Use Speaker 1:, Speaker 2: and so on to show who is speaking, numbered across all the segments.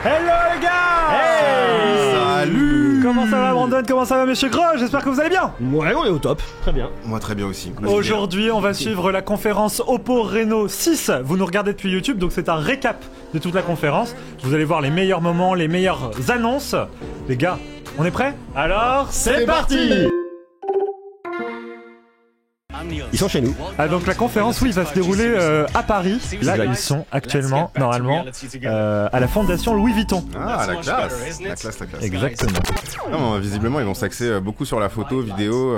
Speaker 1: Hello les gars!
Speaker 2: Hey!
Speaker 1: Salut! Comment ça va Brandon? Comment ça va monsieur Gros? J'espère que vous allez bien!
Speaker 2: Ouais, on est au top, très bien.
Speaker 3: Moi très bien aussi.
Speaker 1: Aujourd'hui on va suivre la conférence Oppo Reno 6. Vous nous regardez depuis YouTube, donc c'est un récap de toute la conférence. Vous allez voir les meilleurs moments, les meilleures annonces. Les gars, on est prêts? Alors c'est parti!
Speaker 2: Ils sont chez nous.
Speaker 1: Ah donc la conférence oui va se dérouler à Paris. Là ils sont actuellement normalement à la fondation Louis Vuitton.
Speaker 3: Ah la classe. La classe.
Speaker 1: Exactement.
Speaker 3: Non, visiblement ils vont s'axer beaucoup sur la photo, vidéo,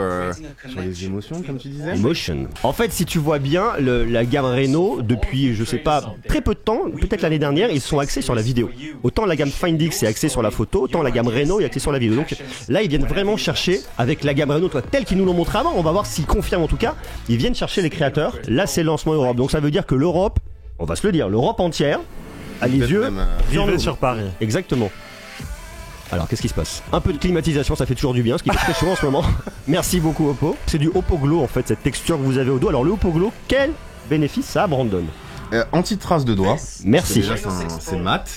Speaker 3: sur les émotions comme tu disais.
Speaker 2: Emotion. En fait, si tu vois bien, la gamme Reno, depuis, je sais pas, très peu de temps, peut-être l'année dernière, ils sont axés sur la vidéo. Autant la gamme Find X est axée sur la photo, autant la gamme Reno est axée sur la vidéo. Donc là, ils viennent vraiment chercher, avec la gamme Reno, telle qu'ils nous l'ont montré avant, on va voir s'ils confirment en tout cas, ils viennent chercher les créateurs. Là, c'est le lancement Europe. Donc ça veut dire que l'Europe, on va se le dire, l'Europe entière a les yeux
Speaker 1: rivés sur Paris.
Speaker 2: Exactement. Alors qu'est-ce qui se passe? Un peu de climatisation, ça fait toujours du bien, ce qui fait très chaud en ce moment. Merci beaucoup Oppo. C'est du Oppo Glow en fait, cette texture que vous avez au dos. Alors le Oppo Glow, quel bénéfice ça a, Brandon?
Speaker 3: Anti-trace de doigts.
Speaker 2: Merci.
Speaker 3: Déjà, c'est mat.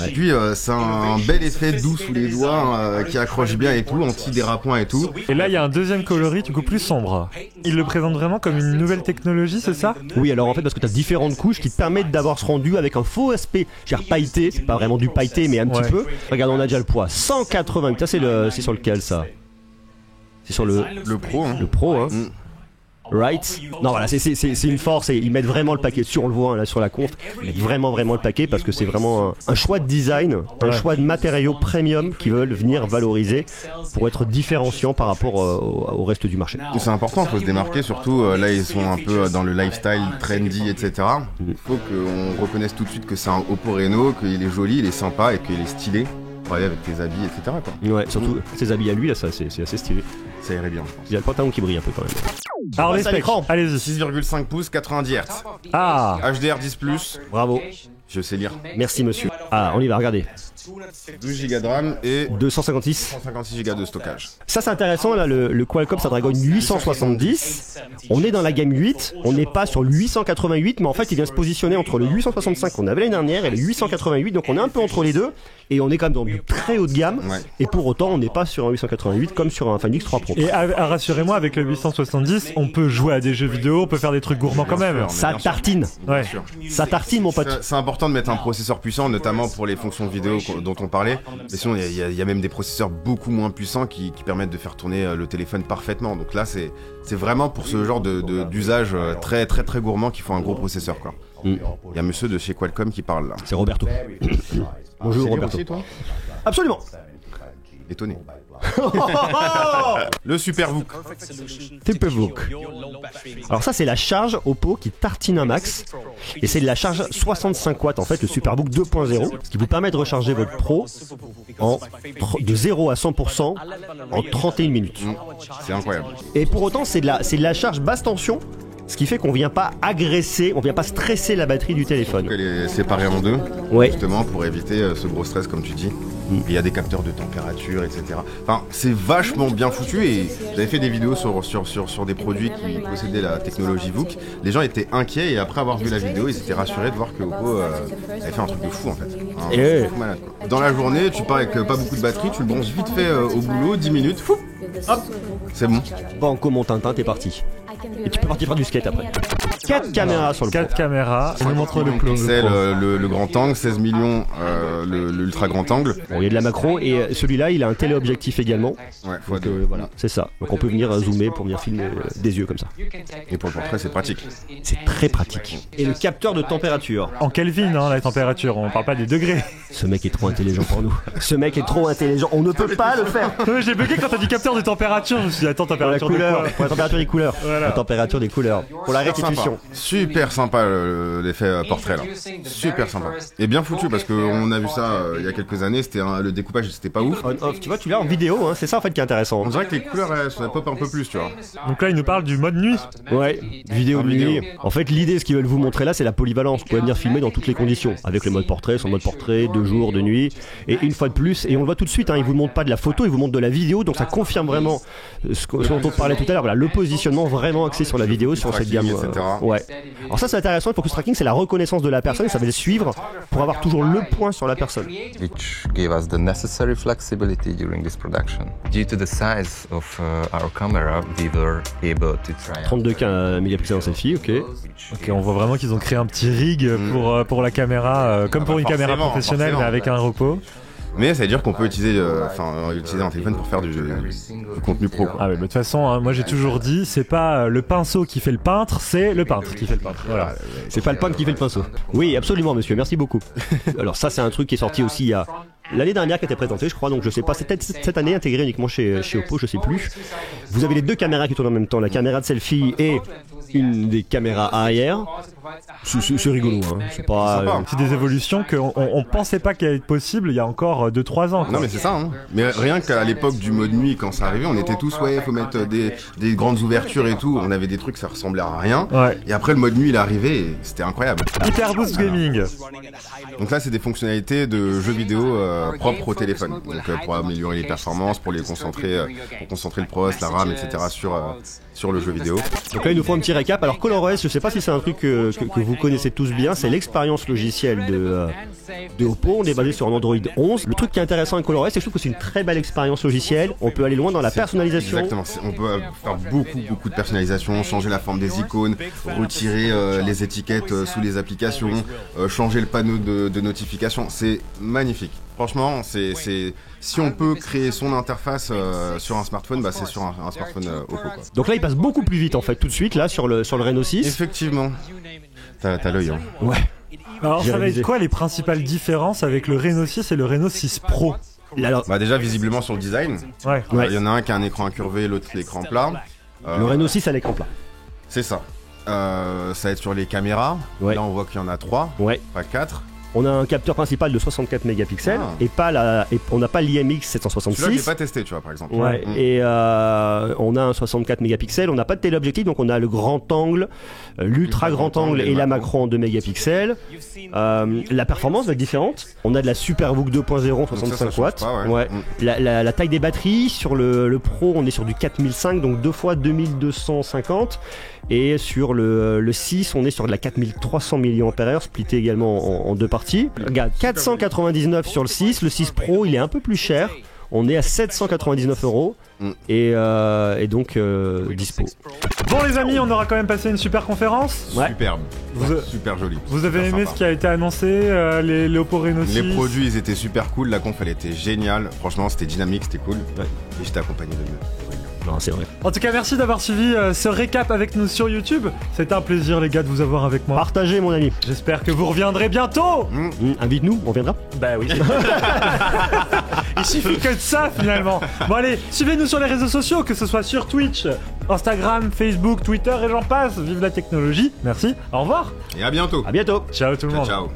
Speaker 3: Et puis c'est un bel effet doux sous les doigts qui accroche bien et tout, anti-dérapant et tout.
Speaker 1: Et là il y a un deuxième coloris du coup plus sombre. Il le présente vraiment comme une nouvelle technologie, c'est ça?
Speaker 2: Oui, alors en fait parce que tu as différentes couches qui te permettent d'avoir ce rendu avec un faux aspect, pailleté, c'est pas vraiment du pailleté mais un petit peu. Regarde, on a déjà le poids 180. Ça c'est sur lequel ça? C'est sur le
Speaker 3: Pro hein.
Speaker 2: Le Pro hein. Right. Non voilà, c'est une force et ils mettent vraiment le paquet. Si on le voit là sur la conf, ils mettent vraiment le paquet parce que c'est vraiment un choix de design, un choix de matériaux premium qui veulent venir valoriser pour être différenciant par rapport au reste du marché.
Speaker 3: C'est important, il faut se démarquer, surtout là ils sont un peu dans le lifestyle trendy, etc. Il faut qu'on reconnaisse tout de suite que c'est un Oppo Reno, qu'il est joli, il est sympa et qu'il est stylé. Avec tes habits, etc. Quoi.
Speaker 2: Ouais, surtout ses habits à lui, là, ça c'est assez stylé.
Speaker 3: Ça irait bien, je pense.
Speaker 2: Il y a le pantalon qui brille un peu quand même.
Speaker 1: Alors les specs, allez-y.
Speaker 3: 6,5 pouces, 90 Hz.
Speaker 1: Ah,
Speaker 3: HDR10+.
Speaker 2: Bravo.
Speaker 3: Je sais lire.
Speaker 2: Merci monsieur. Ah, on y va, regardez.
Speaker 3: 12 Go de RAM et
Speaker 2: 256
Speaker 3: Go de stockage.
Speaker 2: Ça c'est intéressant, là, le Qualcomm Snapdragon 870. On est dans la gamme 8, on n'est pas sur le 888, mais en fait il vient se positionner entre le 865 qu'on avait l'année dernière et le 888, donc on est un peu entre les deux, et on est quand même dans du très haut de gamme, et pour autant on n'est pas sur un 888 comme sur un Find X3 Pro.
Speaker 1: Et rassurez-moi, avec le 870, on peut jouer à des jeux vidéo, on peut faire des trucs gourmands quand même.
Speaker 2: Ça tartine.
Speaker 1: Ouais.
Speaker 2: Ça tartine mon pote.
Speaker 3: C'est important de mettre un processeur puissant, notamment pour les fonctions vidéo dont on parlait. Mais sinon, il y a même des processeurs beaucoup moins puissants qui permettent de faire tourner le téléphone parfaitement. Donc là, c'est vraiment pour ce genre d'usage très très très gourmand qu'il faut un gros processeur, quoi. Il y a monsieur de chez Qualcomm qui parle là.
Speaker 2: C'est Roberto. Bonjour Roberto.
Speaker 3: Aussi, toi
Speaker 2: Absolument.
Speaker 3: Étonné. Le Superbook.
Speaker 2: Alors ça c'est la charge Oppo qui tartine un max, et c'est de la charge 65 watts en fait, le Superbook 2.0, ce qui vous permet de recharger votre Pro de 0 à 100% en 31 minutes.
Speaker 3: C'est incroyable.
Speaker 2: Et pour autant c'est de la charge basse tension, ce qui fait qu'on vient pas agresser, on vient pas stresser la batterie du téléphone.
Speaker 3: Elle est séparée en deux,
Speaker 2: ouais.
Speaker 3: Justement pour éviter ce gros stress comme tu dis. Il y a des capteurs de température, etc. Enfin, c'est vachement bien foutu et j'avais fait des vidéos sur des produits qui possédaient la technologie VOOC. Les gens étaient inquiets et après avoir vu la vidéo, ils étaient rassurés de voir que Oppo avait fait un truc de fou en fait. Un truc malade, quoi. Dans la journée, tu pars avec pas beaucoup de batterie, tu le branches vite fait au boulot, 10 minutes, fou, hop, c'est bon.
Speaker 2: Banco mon Tintin, t'es parti. Et tu peux partir faire du skate après. 4 caméras sur le Pro.
Speaker 1: 4 caméras, on nous montre le clone.
Speaker 3: C'est le grand angle, 16 millions l'ultra grand angle.
Speaker 2: Bon, il y a de la macro et celui-là il a un téléobjectif également.
Speaker 3: Ouais,
Speaker 2: donc, voilà, c'est ça. Donc on peut venir zoomer pour venir filmer des yeux comme ça.
Speaker 3: Et pour le portrait c'est pratique.
Speaker 2: C'est très pratique. Et le capteur de température.
Speaker 1: En Kelvin, hein, la température, on parle pas des degrés.
Speaker 2: Ce mec est trop intelligent pour nous. Ce mec est trop intelligent, on ne peut pas le faire.
Speaker 1: J'ai bugué quand t'as dit capteur de température, je me suis dit attends, température
Speaker 2: de
Speaker 1: quoi?
Speaker 2: Pour la température des couleurs.
Speaker 1: Voilà.
Speaker 2: La température des couleurs. Pour la restitution.
Speaker 3: Super sympa l'effet portrait là. Super sympa. Et bien foutu parce qu'on a vu ça il y a quelques années, le découpage c'était pas ouf.
Speaker 2: On-off, tu vois, tu l'as en vidéo, hein, c'est ça en fait qui est intéressant.
Speaker 3: On dirait que les couleurs ça pop un peu plus, tu vois.
Speaker 1: Donc là il nous parle du mode nuit.
Speaker 2: Ouais, vidéo de nuit. En fait l'idée, ce qu'ils veulent vous montrer là, c'est la polyvalence. Vous pouvez venir filmer dans toutes les conditions, avec le mode portrait, son mode portrait, de jour, de nuit, et une fois de plus, et on le voit tout de suite, hein, ils vous montrent pas de la photo, ils vous montrent de la vidéo, donc ça confirme vraiment ce dont on parlait tout à l'heure, voilà, le positionnement vraiment axé sur la vidéo, sur cette gamme. Ouais. Alors ça c'est intéressant, le focus tracking c'est la reconnaissance de la personne et ça va le suivre pour avoir toujours le point sur la personne.
Speaker 4: Which gave us the necessary flexibility during this production. Due to the size of our camera, we were able to try
Speaker 2: 32 mégapixels en selfie, ok.
Speaker 1: Ok, on voit vraiment qu'ils ont créé un petit rig pour la caméra, comme pour une caméra professionnelle, mais avec un repos.
Speaker 3: Mais ça veut dire qu'on peut utiliser, utiliser un téléphone pour faire du contenu pro. Quoi.
Speaker 1: Ah ouais, de toute façon, hein, moi j'ai toujours dit, c'est pas le pinceau qui fait le peintre, c'est le peintre qui fait le peintre. Voilà.
Speaker 2: C'est pas le peintre qui fait le pinceau. Oui, absolument, monsieur, merci beaucoup. Alors ça, c'est un truc qui est sorti aussi il y a l'année dernière qui a été présenté, je crois, donc je sais pas, c'est peut-être cette année intégré uniquement chez Oppo, je sais plus. Vous avez les deux caméras qui tournent en même temps, la caméra de selfie et une des caméras arrière. C'est rigolo, hein. C'est pas.
Speaker 1: C'est des évolutions qu'on pensait pas qu'elles allaient être possibles il y a encore 2-3 ans. Quoi.
Speaker 3: Non mais c'est ça, hein. Mais rien qu'à l'époque du mode nuit, quand ça arrivait, on était tous faut mettre des grandes ouvertures et tout. On avait des trucs, ça ressemblait à rien.
Speaker 1: Ouais.
Speaker 3: Et après le mode nuit il est arrivé et c'était incroyable.
Speaker 1: Hyper Boost Gaming.
Speaker 3: Donc là c'est des fonctionnalités de jeux vidéo propres au téléphone. Donc pour améliorer les performances, pour concentrer le process, la RAM, etc. sur le jeu vidéo.
Speaker 2: Donc là il nous faut un petit récap. Alors ColorOS, je sais pas si c'est un truc que vous connaissez tous bien, c'est l'expérience logicielle de Oppo. On est basé sur un Android 11. Le truc qui est intéressant avec ColorOS, c'est que je trouve que c'est une très belle expérience logicielle. On peut aller loin dans la personnalisation.
Speaker 3: Exactement, on peut faire beaucoup de personnalisation, changer la forme des icônes, retirer les étiquettes sous les applications, changer le panneau de notification. C'est magnifique. Franchement, si on peut créer son interface sur un smartphone, bah c'est sur un smartphone Oppo. Quoi.
Speaker 2: Donc là, il passe beaucoup plus vite en fait, tout de suite là sur le Reno 6.
Speaker 3: Effectivement. T'as l'œil. Hein.
Speaker 2: Ouais.
Speaker 1: Alors ça va être quoi les principales différences avec le Reno 6 et le Reno 6 Pro?
Speaker 2: Alors,
Speaker 3: bah déjà visiblement sur le design.
Speaker 1: Ouais.
Speaker 3: Il y en a un qui a un écran incurvé, l'autre l'écran plat.
Speaker 2: le Reno 6 à l'écran plat.
Speaker 3: C'est ça. Ça va être sur les caméras.
Speaker 2: Ouais.
Speaker 3: Là on voit qu'il y en a 3,
Speaker 2: Ouais.
Speaker 3: pas 4.
Speaker 2: On a un capteur principal de 64 mégapixels et on n'a pas l'IMX 766.
Speaker 3: Celui-là je l'ai pas testé, tu vois, par exemple.
Speaker 2: Ouais. Et on a un 64 mégapixels. On n'a pas de téléobjectif, donc on a le grand angle, l'ultra grand angle et la macro en 2 mégapixels. La performance va être différente. On a de la Superbook 2.0 65 watts.
Speaker 3: Pas,
Speaker 2: ouais. La taille des batteries sur le Pro, on est sur du 4005, donc 2 fois 2250. Et sur le 6, on est sur de la 4300 mAh, splitté également en deux parties. Regarde, 499 sur le 6. Le 6 Pro, il est un peu plus cher. On est à 799 € et donc dispo.
Speaker 1: Bon les amis, on aura quand même passé une super conférence.
Speaker 2: Ouais.
Speaker 3: Superbe. Super joli.
Speaker 1: Vous avez aimé ce qui a été annoncé, les Oppo Reno 6?
Speaker 3: Les produits ils étaient super cool, la conf elle était géniale. Franchement c'était dynamique, c'était cool. Ouais. Et j'étais accompagné de mieux.
Speaker 2: Non, c'est vrai.
Speaker 1: En tout cas, merci d'avoir suivi ce récap avec nous sur YouTube. C'était un plaisir, les gars, de vous avoir avec moi.
Speaker 2: Partagez, mon ami.
Speaker 1: J'espère que vous reviendrez bientôt.
Speaker 2: Invite-nous, on viendra.
Speaker 1: Bah oui. Il suffit que de ça, finalement. Bon, allez, suivez-nous sur les réseaux sociaux, que ce soit sur Twitch, Instagram, Facebook, Twitter et j'en passe. Vive la technologie. Merci. Au revoir.
Speaker 3: Et à bientôt.
Speaker 2: À bientôt.
Speaker 1: Ciao tout le monde.
Speaker 3: Ciao.